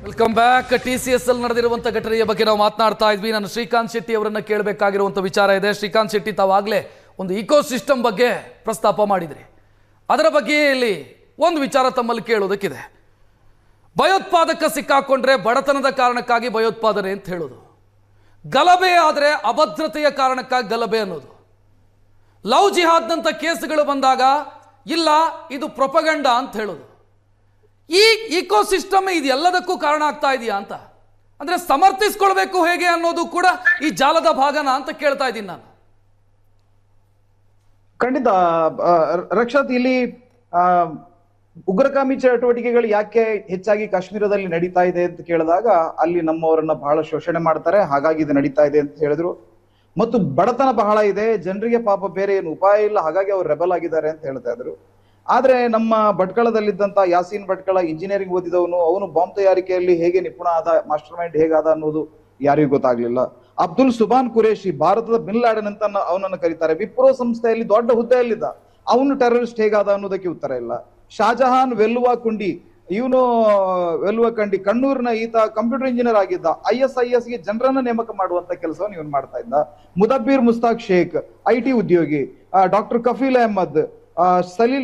Welcome back. TCSL ನಡೆದಿರುವಂಥ ಘಟನೆಯ ಬಗ್ಗೆ ನಾವು ಮಾತನಾಡ್ತಾ ಇದ್ವಿ. ನಾನು ಶ್ರೀಕಾಂತ್ ಶೆಟ್ಟಿ ಅವರನ್ನ ಕೇಳಬೇಕಾಗಿರುವಂಥ ವಿಚಾರ ಇದೆ. ಶ್ರೀಕಾಂತ್ ಶೆಟ್ಟಿ, ತಾವಾಗಲೇ ಒಂದು ಇಕೋಸಿಸ್ಟಮ್ ಬಗ್ಗೆ ಪ್ರಸ್ತಾಪ ಮಾಡಿದ್ರಿ. ಅದರ ಬಗ್ಗೆ ಇಲ್ಲಿ ಒಂದು ವಿಚಾರ ತಮ್ಮಲ್ಲಿ ಕೇಳೋದಕ್ಕಿದೆ. ಭಯೋತ್ಪಾದಕ ಸಿಕ್ಕಾಕೊಂಡ್ರೆ ಬಡತನದ ಕಾರಣಕ್ಕಾಗಿ ಭಯೋತ್ಪಾದನೆ ಅಂತ ಹೇಳೋದು, ಗಲಭೆ ಆದರೆ ಅಭದ್ರತೆಯ ಕಾರಣಕ್ಕಾಗಿ ಗಲಭೆ ಅನ್ನೋದು, ಲವ್ ಜಿಹಾದ್ನಂಥ ಕೇಸ್ಗಳು ಬಂದಾಗ ಇಲ್ಲ ಇದು ಪ್ರೊಪಗಂಡ ಅಂತ ಹೇಳೋದು. ಈ ಇಕೋಸಿಸ್ಟಮ್ ಇದೆಲ್ಲದಕ್ಕೂ ಕಾರಣ ಆಗ್ತಾ ಇದೆಯಾ ಅಂತ, ಅಂದ್ರೆ ಸಮರ್ಥಿಸ್ಕೊಳ್ಬೇಕು ಹೇಗೆ ಅನ್ನೋದು ಕೂಡ ಈ ಜಾಲದ ಭಾಗನ ಅಂತ ಕೇಳ್ತಾ ಇದ್ದೀನಿ ನಾನು. ಖಂಡಿತ ರಕ್ಷತ್, ಇಲ್ಲಿ ಉಗ್ರಗಾಮಿ ಚಟುವಟಿಕೆಗಳು ಯಾಕೆ ಹೆಚ್ಚಾಗಿ ಕಾಶ್ಮೀರದಲ್ಲಿ ನಡೀತಾ ಇದೆ ಅಂತ ಕೇಳಿದಾಗ ಅಲ್ಲಿ ನಮ್ಮವರನ್ನ ಬಹಳ ಶೋಷಣೆ ಮಾಡ್ತಾರೆ, ಹಾಗಾಗಿ ಇದು ನಡೀತಾ ಇದೆ ಅಂತ ಹೇಳಿದ್ರು. ಮತ್ತು ಬಡತನ ಬಹಳ ಇದೆ, ಜನರಿಗೆ ಪಾಪ ಬೇರೆ ಏನು ಉಪಾಯ ಇಲ್ಲ, ಹಾಗಾಗಿ ಅವ್ರು ರೆಬಲ್ ಆಗಿದ್ದಾರೆ ಅಂತ ಹೇಳ್ತಾ ಇದ್ರು. ಆದ್ರೆ ನಮ್ಮ ಭಟ್ಕಳದಲ್ಲಿದ್ದಂತ ಯಾಸೀನ್ ಭಟ್ಕಳ ಇಂಜಿನಿಯರಿಂಗ್ ಓದಿದವನು, ಅವನು ಬಾಂಬ್ ತಯಾರಿಕೆಯಲ್ಲಿ ಹೇಗೆ ನಿಪುಣ ಆದ, ಮಾಸ್ಟರ್ ಮೈಂಡ್ ಹೇಗಾದ ಅನ್ನೋದು ಯಾರಿಗೂ ಗೊತ್ತಾಗ್ಲಿಲ್ಲ. ಅಬ್ದುಲ್ ಸುಬಾನ್ ಕುರೇಶಿ, ಭಾರತದ ಬಿನ್ ಲಾಡೆನ್ ಅಂತ ಅವನನ್ನು ಕರೀತಾರೆ, ವಿಪ್ರೋ ಸಂಸ್ಥೆಯಲ್ಲಿ ದೊಡ್ಡ ಹುದ್ದೆಯಲ್ಲಿದ್ದ, ಅವನು ಟೆರರಿಸ್ಟ್ ಹೇಗಾದ ಅನ್ನೋದಕ್ಕೆ ಉತ್ತರ ಇಲ್ಲ. ಶಾಜಹಾನ್ ವೆಲ್ಲುವಾ ಕಂಡಿ, ಕಣ್ಣೂರಿನ ಈತ ಕಂಪ್ಯೂಟರ್ ಇಂಜಿನಿಯರ್ ಆಗಿದ್ದ, ISIS ಗೆ ಜನರನ್ನ ನೇಮಕ ಮಾಡುವಂತ ಕೆಲಸವನ್ನು ಇವನು ಮಾಡ್ತಾ ಇದ್ದ. ಮುದಬ್ಬೀರ್ ಮುಸ್ತಾಕ್ ಶೇಖ್ IT ಉದ್ಯೋಗಿ, ಡಾಕ್ಟರ್ ಕಫೀಲ್ ಅಹಮದ್,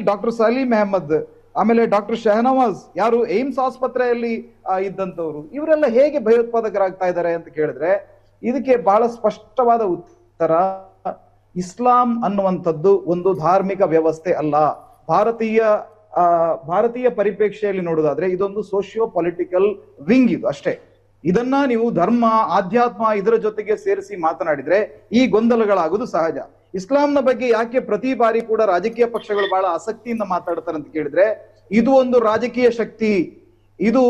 ಡಾಕ್ಟರ್ ಸಲೀಂ ಅಹಮದ್, ಆಮೇಲೆ ಡಾಕ್ಟರ್ ಶಹನವಾಜ್, ಯಾರು ಏಮ್ಸ್ ಆಸ್ಪತ್ರೆಯಲ್ಲಿ ಇದ್ದಂತವ್ರು, ಇವರೆಲ್ಲ ಹೇಗೆ ಭಯೋತ್ಪಾದಕರಾಗ್ತಾ ಇದ್ದಾರೆ ಅಂತ ಕೇಳಿದ್ರೆ ಇದಕ್ಕೆ ಬಹಳ ಸ್ಪಷ್ಟವಾದ ಉತ್ತರ, ಇಸ್ಲಾಂ ಅನ್ನುವಂಥದ್ದು ಒಂದು ಧಾರ್ಮಿಕ ವ್ಯವಸ್ಥೆ ಅಲ್ಲ. ಭಾರತೀಯ ಪರಿಪ್ರೇಕ್ಷೆಯಲ್ಲಿ ನೋಡೋದಾದ್ರೆ ಇದೊಂದು ಸೋಶಿಯೋ ಪೊಲಿಟಿಕಲ್ ವಿಂಗ್, ಇದು ಅಷ್ಟೇ. ಇದನ್ನ ನೀವು ಧರ್ಮ, ಆಧ್ಯಾತ್ಮ ಇದರ ಜೊತೆಗೆ ಸೇರಿಸಿ ಮಾತನಾಡಿದ್ರೆ ಈ ಗೊಂದಲಗಳಾಗುವುದು ಸಹಜ. ಇಸ್ಲಾಂನ ಬಗ್ಗೆ ಯಾಕೆ ಪ್ರತಿ ಬಾರಿ ಕೂಡ ರಾಜಕೀಯ ಪಕ್ಷಗಳು ಬಹಳ ಆಸಕ್ತಿಯಿಂದ ಮಾತಾಡ್ತಾರೆ ಅಂತ ಕೇಳಿದ್ರೆ, ಇದು ಒಂದು ರಾಜಕೀಯ ಶಕ್ತಿ. ಇದು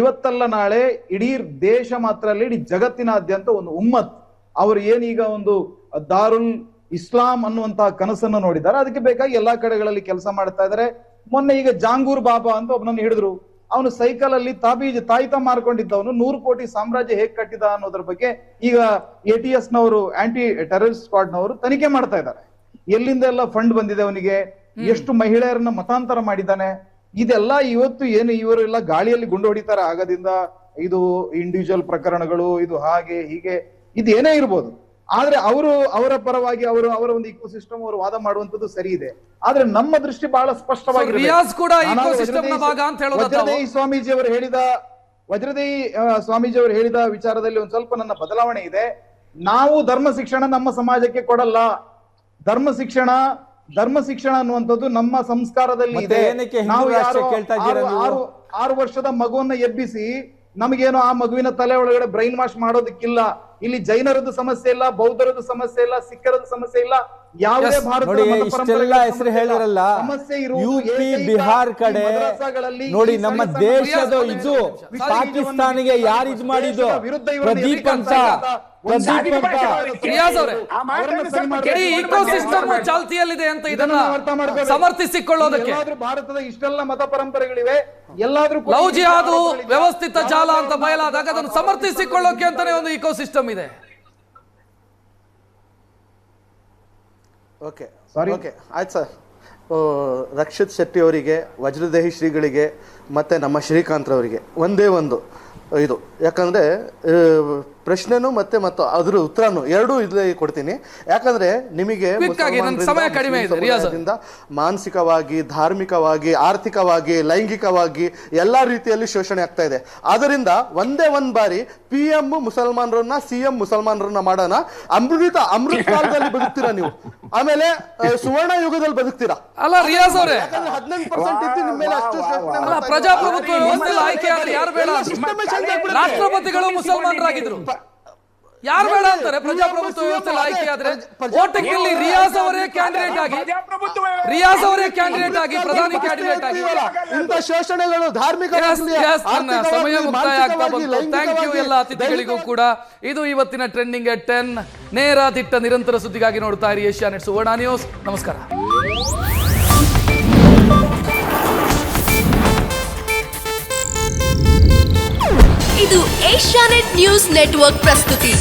ಇವತ್ತಲ್ಲ ನಾಳೆ ಇಡೀ ದೇಶ ಮಾತ್ರ ಅಲ್ಲ, ಇಡೀ ಜಗತ್ತಿನಾದ್ಯಂತ ಒಂದು ಉಮ್ಮತ್, ಅವರು ಏನೀಗ ಒಂದು ದಾರುಲ್ ಇಸ್ಲಾಂ ಅನ್ನುವಂತಹ ಕನಸನ್ನು ನೋಡಿದ್ದಾರೆ, ಅದಕ್ಕೆ ಬೇಕಾಗಿ ಎಲ್ಲಾ ಕಡೆಗಳಲ್ಲಿ ಕೆಲಸ ಮಾಡ್ತಾ ಇದ್ದಾರೆ. ಮೊನ್ನೆ ಈಗ ಜಾಂಗೂರ್ ಬಾಬಾ ಅಂತ ಒಬ್ಬನನ್ನು ಹಿಡಿದ್ರು, ಅವನು ಸೈಕಲ್ ಅಲ್ಲಿ ತಾಯಿತ ಮಾರ್ಕೊಂಡಿದ್ದವನು 100 ಕೋಟಿ ಸಾಮ್ರಾಜ್ಯ ಹೇಗ್ ಕಟ್ಟಿದ ಅನ್ನೋದ್ರ ಬಗ್ಗೆ ಈಗ ATS ನವರು, ಆಂಟಿ ಟೆರರಿಸ್ಟ್ ಸ್ಕ್ವಾಡ್ ನವರು ತನಿಖೆ ಮಾಡ್ತಾ ಇದ್ದಾರೆ. ಎಲ್ಲಿಂದ ಎಲ್ಲ ಫಂಡ್ ಬಂದಿದೆ ಅವನಿಗೆ, ಎಷ್ಟು ಮಹಿಳೆಯರನ್ನ ಮತಾಂತರ ಮಾಡಿದ್ದಾನೆ, ಇದೆಲ್ಲ ಇವತ್ತು ಏನು ಇವರೆಲ್ಲ ಗಾಳಿಯಲ್ಲಿ ಗುಂಡು ಹೊಡಿತಾರೆ ಆಗದಿಂದ. ಇದು ಇಂಡಿವಿಜುವಲ್ ಪ್ರಕರಣಗಳು, ಇದು ಹಾಗೆ ಹೀಗೆ, ಇದು ಏನೇ ಇರ್ಬೋದು. ಆದ್ರೆ ಅವರ ಪರವಾಗಿ ಅವರ ಒಂದು ಇಕೋಸಿಸ್ಟಮ್ ಅವರು ವಾದ ಮಾಡುವಂತದ್ದು ಸರಿ ಇದೆ. ಆದ್ರೆ ನಮ್ಮ ದೃಷ್ಟಿ ಬಹಳ ಸ್ಪಷ್ಟವಾಗಿದೆ. ವಜ್ರದೇಹಿ ಸ್ವಾಮೀಜಿ ಅವರು ಹೇಳಿದ ವಿಚಾರದಲ್ಲಿ ಒಂದ್ ಸ್ವಲ್ಪ ನನ್ನ ಬದಲಾವಣೆ ಇದೆ. ನಾವು ಧರ್ಮ ಶಿಕ್ಷಣ ನಮ್ಮ ಸಮಾಜಕ್ಕೆ ಕೊಡಲ್ಲ. ಧರ್ಮ ಶಿಕ್ಷಣ ಅನ್ನುವಂಥದ್ದು ನಮ್ಮ ಸಂಸ್ಕಾರದಲ್ಲಿ ಇದೆ. ನಾವು 6 ವರ್ಷದ ಮಗುವನ್ನ ಎಬ್ಬಿಸಿ ನಮಗೇನೋ ಆ ಮಗುವಿನ ತಲೆ ಒಳಗಡೆ ಬ್ರೈನ್ ವಾಶ್ ಮಾಡೋದಕ್ಕಿಲ್ಲ. ಇಲ್ಲಿ ಜೈನರದ್ದು ಸಮಸ್ಯೆ ಇಲ್ಲ, ಬೌದ್ಧರದ್ದು ಸಮಸ್ಯೆ ಇಲ್ಲ, ಸಿಖ್ಖರದ್ದು ಸಮಸ್ಯೆ ಇಲ್ಲ, ಯಾವುದೇ ಭಾರತದ ಹೆಸರು ಹೇಳಿರಲ್ಲ. UP ಬಿಹಾರ್ ಕಡೆ ನೋಡಿ, ನಮ್ಮ ದೇಶದ ಇದು ಪಾಕಿಸ್ತಾನಿಗೆ ಯಾರು ಇದು ಮಾಡಿದ್ದು? ಪ್ರದೀಪ್ ಅಂತ ಇಕೋಸಿಸ್ಟಮ್ ಚಾಲ್ತಿಯಲ್ಲಿದೆ ಅಂತ ಇದನ್ನ ಸಮರ್ಥಿಸಿಕೊಳ್ಳೋದಕ್ಕೆ ಭಾರತದ ಇಷ್ಟೆಲ್ಲ ಮತ ಪರಂಪರೆಗಳಿವೆ, ಎಲ್ಲಾದ್ರೂ ಲವ್ ಜಿಹಾದು ವ್ಯವಸ್ಥಿತ ಜಾಲ ಅಂತ ಬಯಲಾದಾಗ ಅದನ್ನು ಸಮರ್ಥಿಸಿಕೊಳ್ಳೋಕೆ ಅಂತಾನೆ ಒಂದು ಇಕೋಸಿಸ್ಟಮ್ ಇದೆ. ಓಕೆ ಆಯ್ತು ಸರ್. ರಕ್ಷಿತ್ ಶೆಟ್ಟಿ ಅವರಿಗೆ, ವಜ್ರದೇಹಿ ಶ್ರೀಗಳಿಗೆ ಮತ್ತು ನಮ್ಮ ಶ್ರೀಕಾಂತ್ ಅವರಿಗೆ ಒಂದೇ ಒಂದು ಇದು, ಯಾಕಂದರೆ ಪ್ರಶ್ನೆನೂ ಮತ್ತು ಅದ್ರ ಉತ್ತರನೂ ಎರಡೂ ಇಲ್ಲೇ ಕೊಡ್ತೀನಿ. ಯಾಕಂದ್ರೆ ನಿಮಗೆ ಮಾನಸಿಕವಾಗಿ, ಧಾರ್ಮಿಕವಾಗಿ, ಆರ್ಥಿಕವಾಗಿ, ಲೈಂಗಿಕವಾಗಿ ಎಲ್ಲ ರೀತಿಯಲ್ಲಿ ಶೋಷಣೆ ಆಗ್ತಾ ಇದೆ. ಅದರಿಂದ ಒಂದೇ ಬಾರಿ PM ಮುಸಲ್ಮಾನರನ್ನ, CM ಮುಸಲ್ಮಾನರನ್ನ ಮಾಡೋಣ. ಅಮೃತ ಕಾಲದಲ್ಲಿ ಬದುಕ್ತೀರಾ ನೀವು, ಆಮೇಲೆ ಸುವರ್ಣ ಯುಗದಲ್ಲಿ ಬದುಕ್ತೀರಾ. ಅಲ್ಲ ರಿಯಾಜ್ ಅವರೇ, 15% ಇದ್ದು ನಿಮ್ಮ ಮೇಲೆ ಅಷ್ಟು ಪ್ರಜಾಪ್ರಭುತ್ವ ವ್ಯವಸ್ಥೆಯಲ್ಲಿ ಆಯ್ಕೆ ಆದ್ರೆ ಯಾರು ಬೇಡ? ರಾಷ್ಟ್ರಪತಿಗಳು ಮುಸಲ್ಮಾನರಾಗಿದ್ರು, ಯಾರು ಬೇಡ ಅಂತಾರೆ? ಪ್ರಜಾಪ್ರಭುತ್ವ ವ್ಯವಸ್ಥೆಯಲ್ಲಿ ಆಯ್ಕೆ ಆದ್ರೆ ಓಟಕ್ಕಿಲ್ಲಿ ರಿಯಾಜ್ ಅವರೇ ಕ್ಯಾಂಡಿಡೇಟ್ ಆಗಿ ಪ್ರಧಾನಿ ಕ್ಯಾಂಡಿಡೇಟ್ ಆಗಿ ಇಂಥ ಶೋಷಣೆಗಳು ಧಾರ್ಮಿಕ ಸಮಯ ಮುಕ್ತಾಯ ಆಗ್ತಾ ಬಂತು. ಥ್ಯಾಂಕ್ ಯು ಎಲ್ಲ ಅತಿಥಿಗಳಿಗೂ ಕೂಡ. ಇದು ಇವತ್ತಿನ ಟ್ರೆಂಡಿಂಗ್ ಎಟ್ 10. ನೇರ ದಿಟ್ಟ ನಿರಂತರ ಸುದ್ದಿಗಾಗಿ ನೋಡ್ತಾ ಇರಿ ಏಷ್ಯಾನೆಟ್ ಸುವರ್ಣ ನ್ಯೂಸ್. ನಮಸ್ಕಾರ. ಇದು ಏಷ್ಯಾನೆಟ್ ನ್ಯೂಸ್ ನೆಟ್ವರ್ಕ್ ಪ್ರಸ್ತುತಿ.